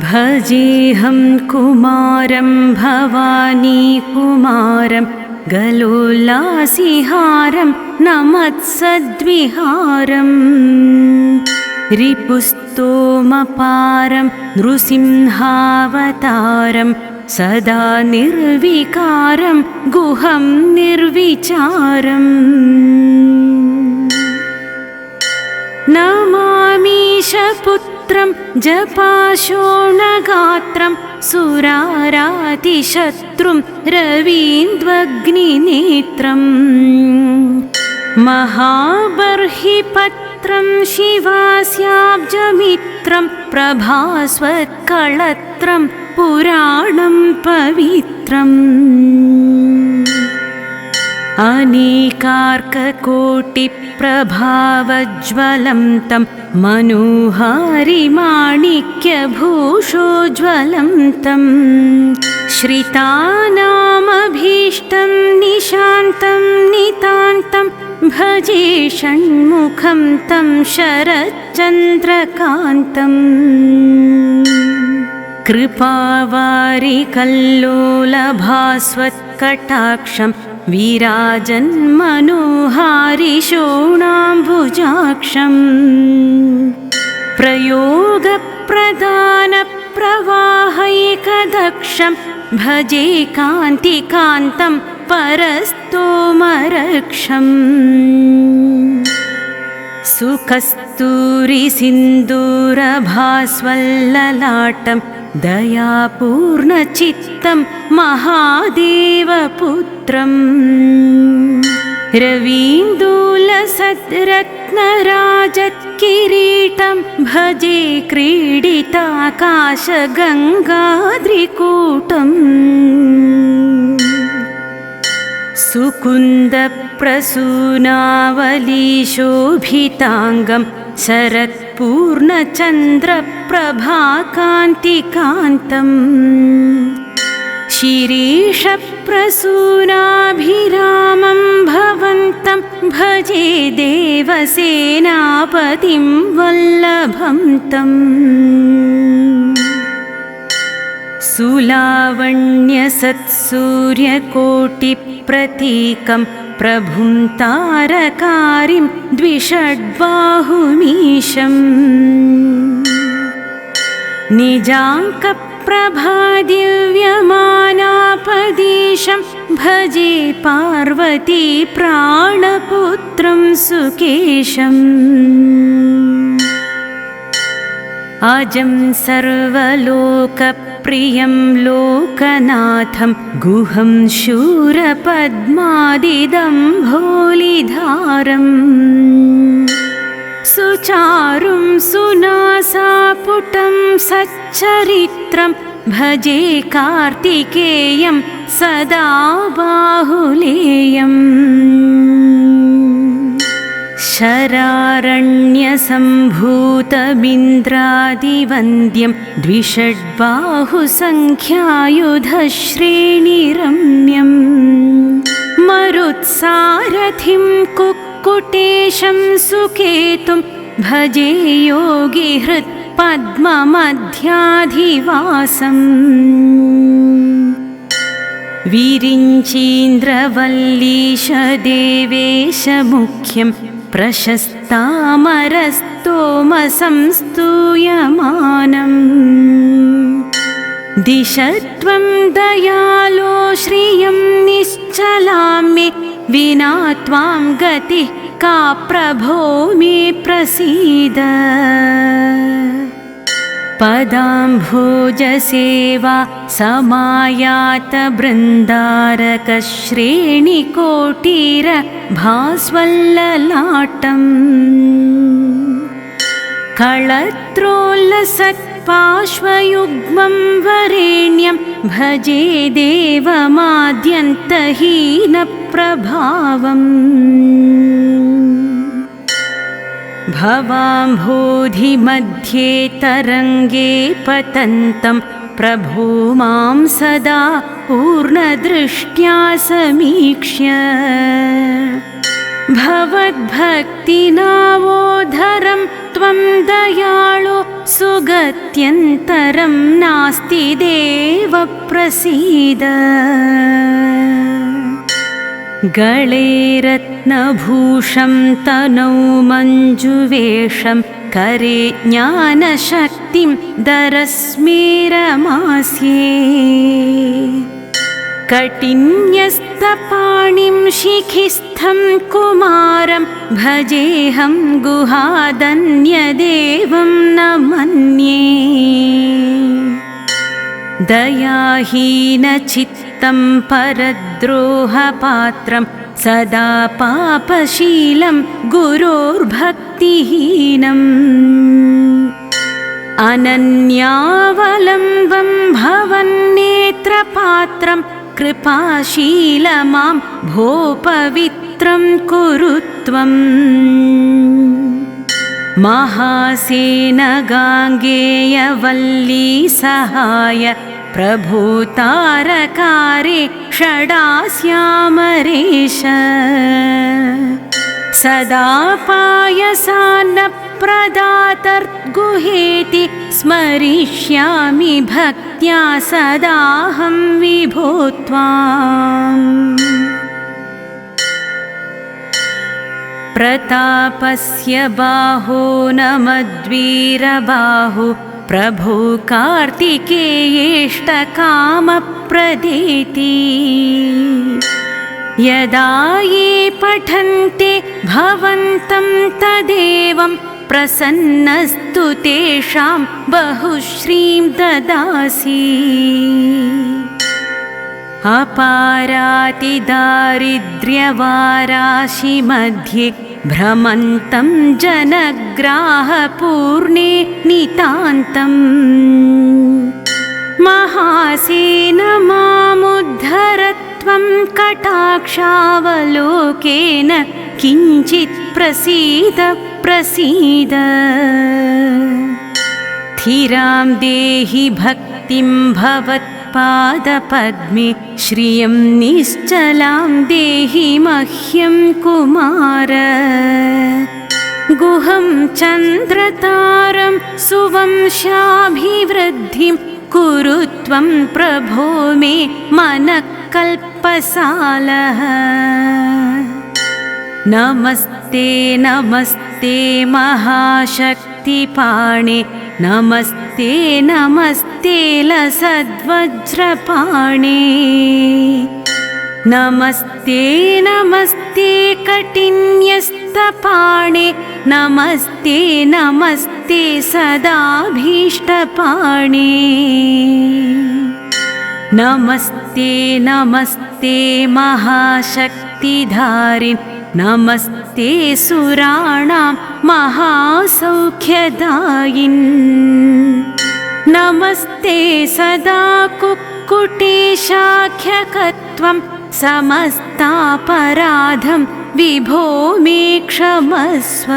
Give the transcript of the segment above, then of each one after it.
भजेऽहं कुमारं भवानी कुमारं गलोल्लासिहारं नमत्सद्विहारं रिपुस्तोमपारं नृसिंहावतारं सदा निर्विकारं गुहं निर्विचारम् नमामीशपुत्रं जपाशोणगात्रं सुरारातिशत्रुं रवीन्द्वग्निनेत्रं महाबर्हिपत्रं शिवास्याब्जमित्रं प्रभास्वत्कळत्रं पुराणं पवित्रम् अनेकार्ककोटिप्रभावज्वलं तं मनोहारिमाणिक्यभूषोज्ज्वलं तं श्रितानामभीष्टं निशान्तं नितान्तं भजे षण्मुखं तं शरच्चन्द्रकान्तम् कृपावारिकल्लोलभास्वत्कटाक्षं विराजन्मनोहारिशोणाम्बुजाक्षम् प्रयोगप्रदानप्रवाहैकदक्षं भजे कान्तिकान्तं परस्तोमरक्षम् सुकस्तूरिसिन्दूरभास्वल्ललाटं दयापूर्णचित्तं महादेवपुत्रं रवीन्दूलसद्रत्नराजत्किरीटं भजे क्रीडिताकाशगङ्गाद्रिकूटम् सुकुन्दप्रसूनावलीशोभिताङ्गं शरत्पूर्णचन्द्रप्रभाकान्तिकान्तम् शिरीषप्रसूनाभिरामं भवन्तं भजे देवसेनापतिं वल्लभं तम् सुलावण्यसत्सूर्यकोटिप्रतीकं प्रभुं तारकारिं द्विषड्बाहुमीशम् निजाङ्कप्रभादिव्यमानापदीशं भजे पार्वती प्राणपुत्रं सुकेशम् अजं सर्वलोकप्रियं लोकनाथं गुहं शूरपद्मादिदम्भोलिधारम् सुचारुं सुनासापुटं सच्चरित्रं भजे कार्तिकेयं सदा बाहुलेयम् शरारण्यसम्भूतमिन्द्रादिवन्द्यं द्विषड्बाहुसङ्ख्यायुधश्रेणिरम्यं मरुत्सारथिं कुक्कुटेशं सुकेतुं भजे योगिहृत्पद्ममध्याधिवासम् विरिञ्चीन्द्रवल्लीशदेवेशमुख्यं प्रशस्तामरस्तोमसंस्तूयमानम् दिशत्वं दयालो श्रियं निश्चलां मे विना त्वां गतिः का प्रभो मे प्रसीद पदाम्भोजसेवा समायातबृन्दारकश्रेणिकोटिरभास्वल्ललाटम् कळत्रोल्लसत्पार्श्वयुग्मं वरेण्यं भजे देवमाद्यन्तहीनप्रभावम् भवाम्भोधिमध्ये तरङ्गे पतन्तं प्रभो मां सदा पूर्णदृष्ट्या समीक्ष्य भवद्भक्तिनावोधरं त्वं दयाळु सुगत्यन्तरं नास्ति देव प्रसीद। गळे रत्नभूषं तनौ मञ्जुवेषं करे ज्ञानशक्तिं दरस्मेरमास्ये। कटिन्यस्तपाणिं शिखिस्थं कुमारं भजेऽहं गुहादन्यदेवं न मन्ये। दयाहीनचित्तं परद्रोहपात्रं सदा पापशीलं गुरोर्भक्तिहीनम्। अनन्यावलम्बं भवन्नेत्रपात्रं कृपाशीलमां भो पवित्रं कुरु त्वम्। महासेनगाङ्गेयवल्ली सहाय प्रभो तारकारे षडास्यामरेश। सदा पायसान्नप्रदातर्गुहेति स्मरिष्यामि भक्त्या सदाहं विभो त्वाम्। प्रतापस्य बाहो न मद्वीरबाहो प्रभो कार्तिकेयेष्टकामप्रदेति। यदा ये पठन्ते भवन्तं तदेवं प्रसन्नस्तु तेषां बहुश्रीं ददासि। अपारातिदारिद्र्यवाराशिमध्ये भ्रमन्तं जनग्राहपूर्णे नितान्तम्। महासेन मामुद्धर त्वं कटाक्षावलोकेन किञ्चित् प्रसीद प्रसीद। स्थिरां देहि भक्तिं भवत्पादपद्मे श्रियं निश्चलां देहि मह्यं कुमार। गुहं चन्द्रतारं सुवंशाभिवृद्धिं कुरु त्वं प्रभो मे मनः कल्पसालः। नमस्ते नमस्ते महाशक्तिपाणे नमस्ते नमस्ते लसद्वज्रपाणे। नमस्ते नमस्ते कटिन्यस्तपाणे नमस्ते नमस्ते सदाभीष्टपाणे। नमस्ते नमस्ते महाशक्तिधारिन् नमस्ते सुराणां महासौख्यदायिन्। नमस्ते सदा कुक्कुटेशाख्यकत्वं समस्तापराधं विभो मे क्षमस्व।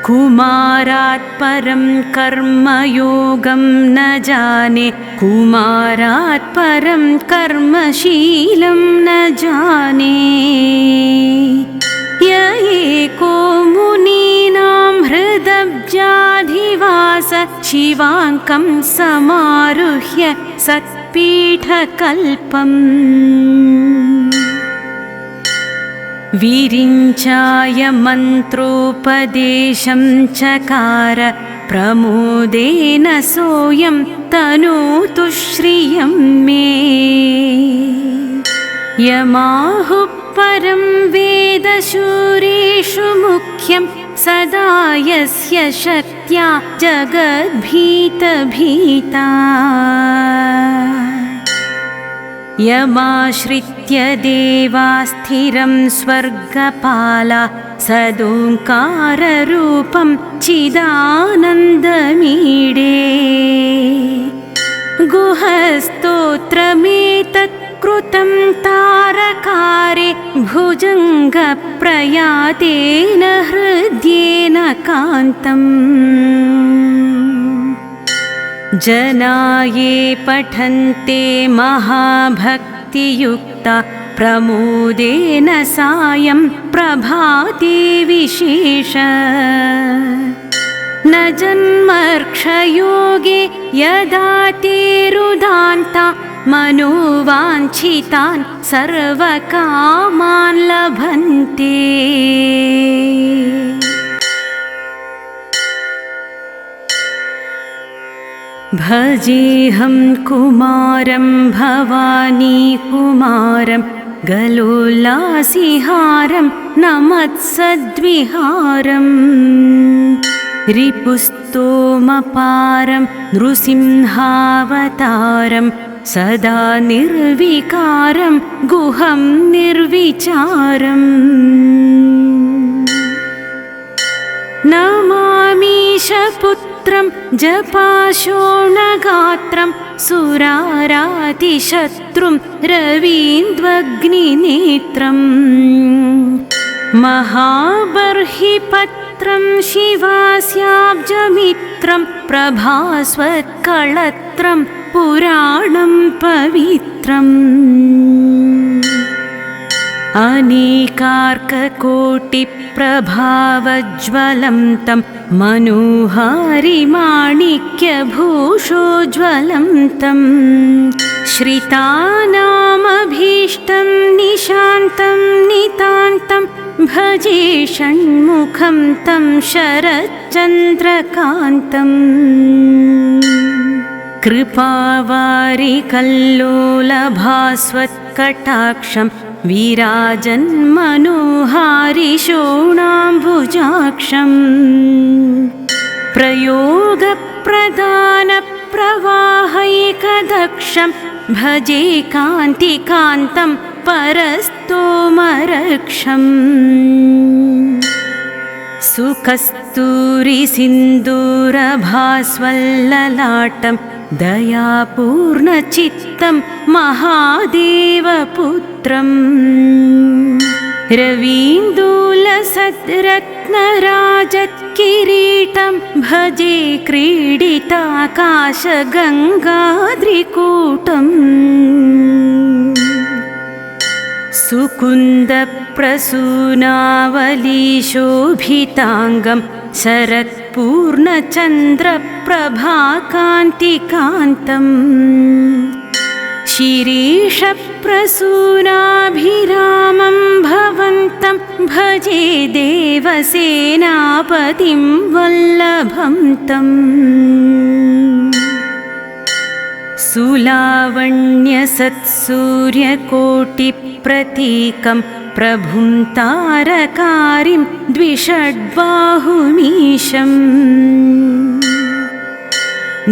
कुमारात् परं कर्मयोगं न जाने कुमारात् परं कर्मशीलं न जाने। य एको मुनीनां हृदब्जाधिवास शिवाङ्कं समारुह्य सत्पीठकल्पम्। विरिञ्चाय मन्त्रोपदेशं चकार प्रमोदेन सोऽयं तनोतु श्रियं मे। यमाहुः परं वेदशूरेषु मुख्यं सदा यस्य शक्त्या जगद्भीतभीता। यमाश्रित्य देवा स्थिरं स्वर्गपाला सदोङ्काररूपं चिदानन्दमीडे। गुहस्तोत्रमेतत् कृतं तारकारे भुजङ्गप्रयातेन हृद्येन कान्तम्। जना ये पठन्ते महाभक्तिभावेन भक्तियुक्ता प्रमोदेन सायं प्रभाते विशेष न जन्मर्क्षयोगे यदा ते रुदान्ता मनोवाञ्छितान् सर्वकामान् लभन्ते। भजेऽहं कुमारं भवानी कुमारं गलोल्लासिहारं नमत्सद्विहारम् रिपुस्तोमपारं नृसिंहावतारं सदा निर्विकारं गुहं निर्विचारम् नमामीशपुत्रं जपाशोणगात्रं सुरारातिशत्रुं रवीन्द्वग्निनेत्रम् महाबर्हिपत्रं शिवास्याब्जमित्रं प्रभास्वत्कळत्रं पुराणं पवित्रम् अनेकार्ककोटिप्रभावज्वलं तं मनोहारिमाणिक्यभूषोज्वलं तं श्रितानामभीष्टं निशान्तं नितान्तं भजे षण्मुखं तं शरच्चन्द्रकान्तम् कृपावारिकल्लोलभास्वत्कटाक्षं विराजन्मनोहारिशोणाम्बुजाक्षम् प्रयोगप्रदानप्रवाहैकदक्षं भजे कान्तिकान्तं परस्तोमरक्षम् सुकस्तूरिसिन्दूरभास्वल्ललाटं दयापूर्णचित्तं महादेवपुत्रम् रवीन्दूलसद्रत्नराजत्किरीटं भजे क्रीडिताकाशगङ्गाद्रिकूटम् सुकुन्दप्रसूनावलीशोभिताङ्गं शरत्पूर्णचन्द्रप्रभाकान्तिकान्तम् शिरीषप्रसूनाभिरामं भवन्तं भजे देवसेनापतिं वल्लभं तम् सुलावण्यसत्सूर्यकोटिप्रतीकं प्रभुं तारकारिं द्विषड्बाहुमीशम्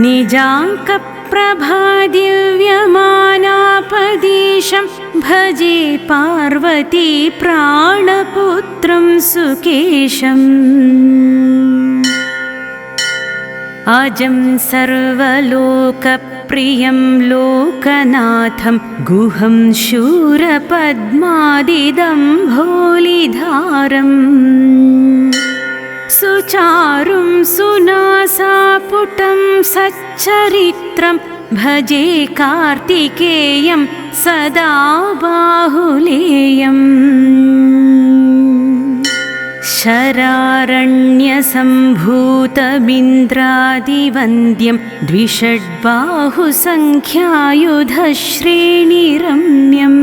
निजाङ्कप्रभादिव्यमानापदेशं भजे पार्वती प्राणपुत्रं सुकेशम् अजं सर्वलोकप्रियं लोकनाथं गुहं शूरपद्मादिदम्भोलिधारम् सुचारुं सुनासापुटं सच्चरित्रं भजे कार्तिकेयं सदा बाहुलेयम् शरारण्यसम्भूतमिन्द्रादिवन्द्यं द्विषड्बाहुसङ्ख्यायुधश्रेणिरम्यम्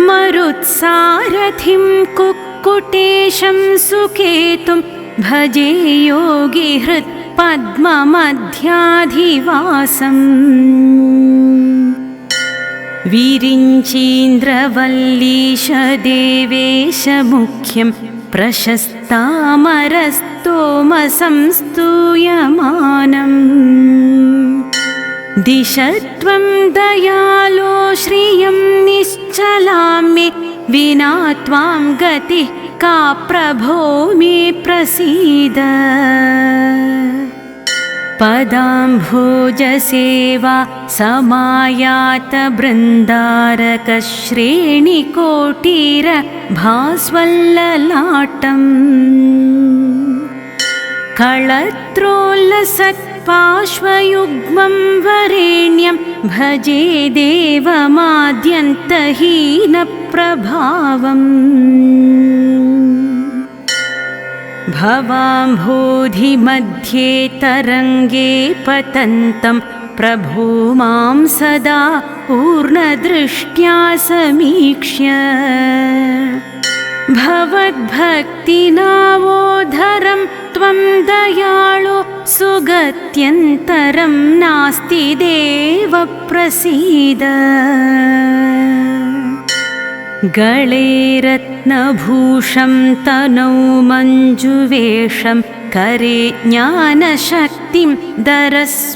मरुत्सारथिं कुक्कुटेशं सुकेतुं भजे योगिहृत्पद्ममध्याधिवासम् विरिञ्चीन्द्रवल्लीशदेवेशमुख्यं प्रशस्तामरस्तोमसंस्तूयमानम् दिशत्वं दयालो श्रियं निश्चलां मे विना त्वां गतिः का प्रभो मे प्रसीद पदाम्भोजसेवा समायातबृन्दारकश्रेणिकोटिरभास्वल्ललाटम् कळत्रोल्लसत् पार्श्वयुग्मं वरेण्यं भजे देवमाद्यन्तहीनप्रभावम् भवाम्भोधिमध्ये तरङ्गे पतन्तं प्रभो मां सदा पूर्णदृष्ट्या समीक्ष्य भवद्भक्तिनावोधरं त्वं दयाळो सुगत्यन्तरं नास्ति देव प्रसीद गळे रत्नभूषं तनौ मञ्जुवेषं करे ज्ञानशक्तिं दरस्मेरमास्ये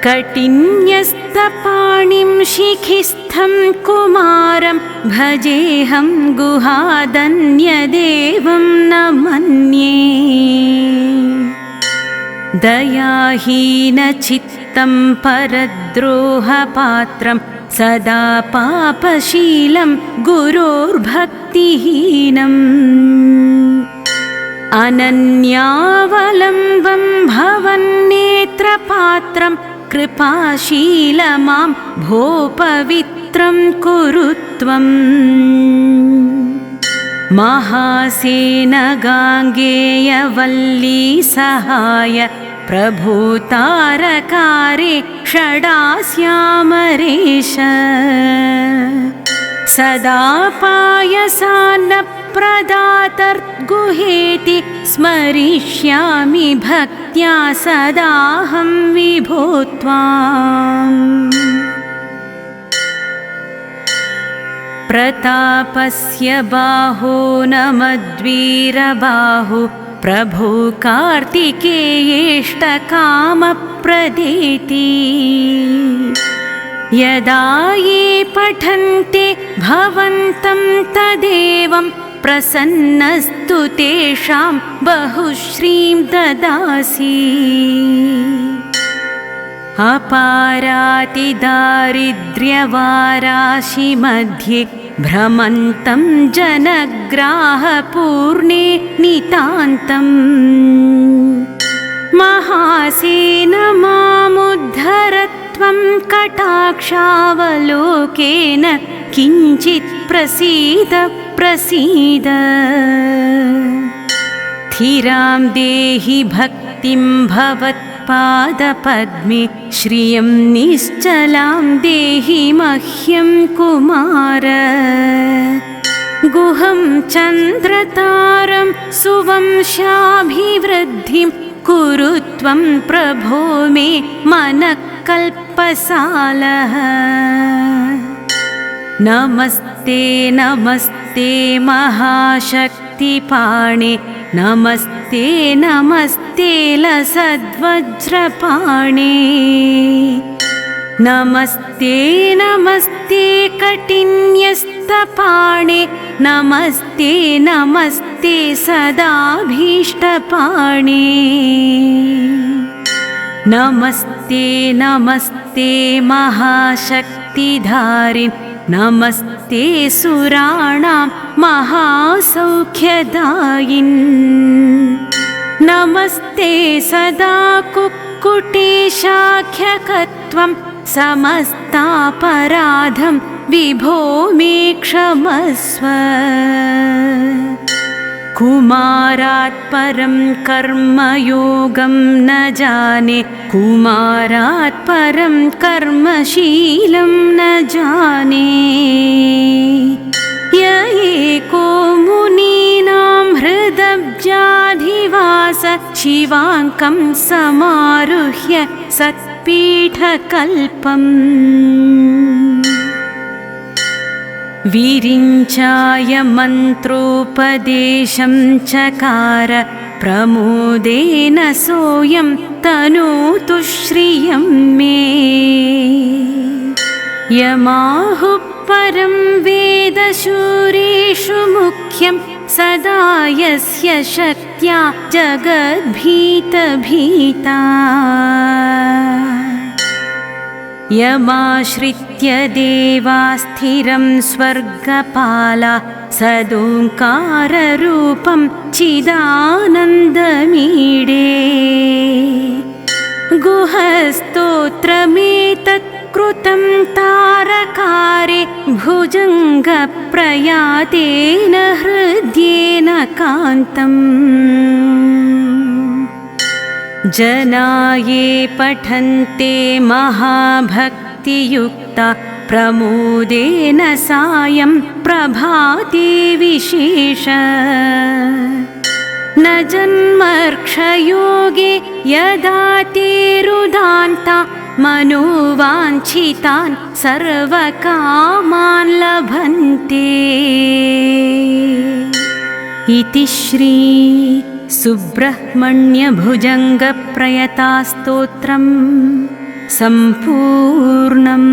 कटिन्यस्तपाणिं शिखिस्थं कुमारं भजेऽहं गुहादन्यदेवं न मन्ये दयाहीनचित्तं परद्रोहपात्रं सदा पापशीलं गुरोर्भक्तिहीनम् अनन्यावलम्बं भवन्नेत्रपात्रं कृपाशीलमां भो पवित्रं कुरु त्वम् महासेनगाङ्गेयवल्ली सहाय प्रभो तारकारे षडास्यामरेश सदा पायसान्नप्रदातर्गुहेति स्मरिष्यामि भक्त्या सदाहं विभो त्वाम् प्रतापस्य बाहो न मद्वीरबाहो प्रभो कार्तिकेयेष्टकामप्रदेति यदा ये पठन्ते भवन्तं तदेवं प्रसन्नस्तु तेषां बहुश्रीं ददासि अपारातिदारिद्र्यवाराशिमध्ये भ्रमन्तं जनग्राहपूर्णे नितान्तम् महासेन मामुद्धर त्वं कटाक्षावलोकेन किञ्चित् प्रसीद प्रसीद स्थिरां देहि भक्तिं भवत्पादपद्मे श्रियं निश्चलां देहि मह्यं कुमार गुहं चन्द्रतारं सुवंशाभिवृद्धिं कुरु त्वं प्रभो मे मनःकल्पसालः नमस्ते नमस्ते महाशक्तिपाणे नमस्ते नमस्ते लसद्वज्रपाणे नमस्ते नमस्ते कटिन्यस्तपाणे नमस्ते नमस्ते सदाभीष्टपाणे नमस्ते नमस्ते महाशक्तिधारिन् नमस्ते सुराणां महासौख्यदायिन् नमस्ते सदा कुक्कुटेशाख्यकत्वं समस्तापराधं विभो मे क्षमस्व कुमारात् परं कर्मयोगं न जाने कुमारात् परं कर्मशीलं न जाने य एको मुनीनां हृदब्जाधिवास शिवाङ्कं समारुह्य सत्पीठकल्पम् विरिञ्चाय मन्त्रोपदेशं चकार प्रमोदेन सोऽयं तनोतु श्रियं मे यमाहुः परं वेदशूरेषु मुख्यं सदा यस्य शक्त्या जगद्भीतभीता यमाश्रित्य देवा स्थिरं स्वर्गपाला सदोङ्काररूपं चिदानन्दमीडे गुहस्तोत्रमेतत् कृतं तारकारे भुजङ्गप्रयातेन हृद्येन कान्तम् जनाये पठन्ते महाभक्तियुक्ता प्रमोदेन सायं प्रभाते विशेष न जन्मर्क्षयोगे यदा ते रुदान्ता मनोवाञ्छितान् सर्वकामान् लभन्ते। इति श्री सुब्रह्मण्यभुजङ्गप्रयतास्तोत्रम् सम्पूर्णम्।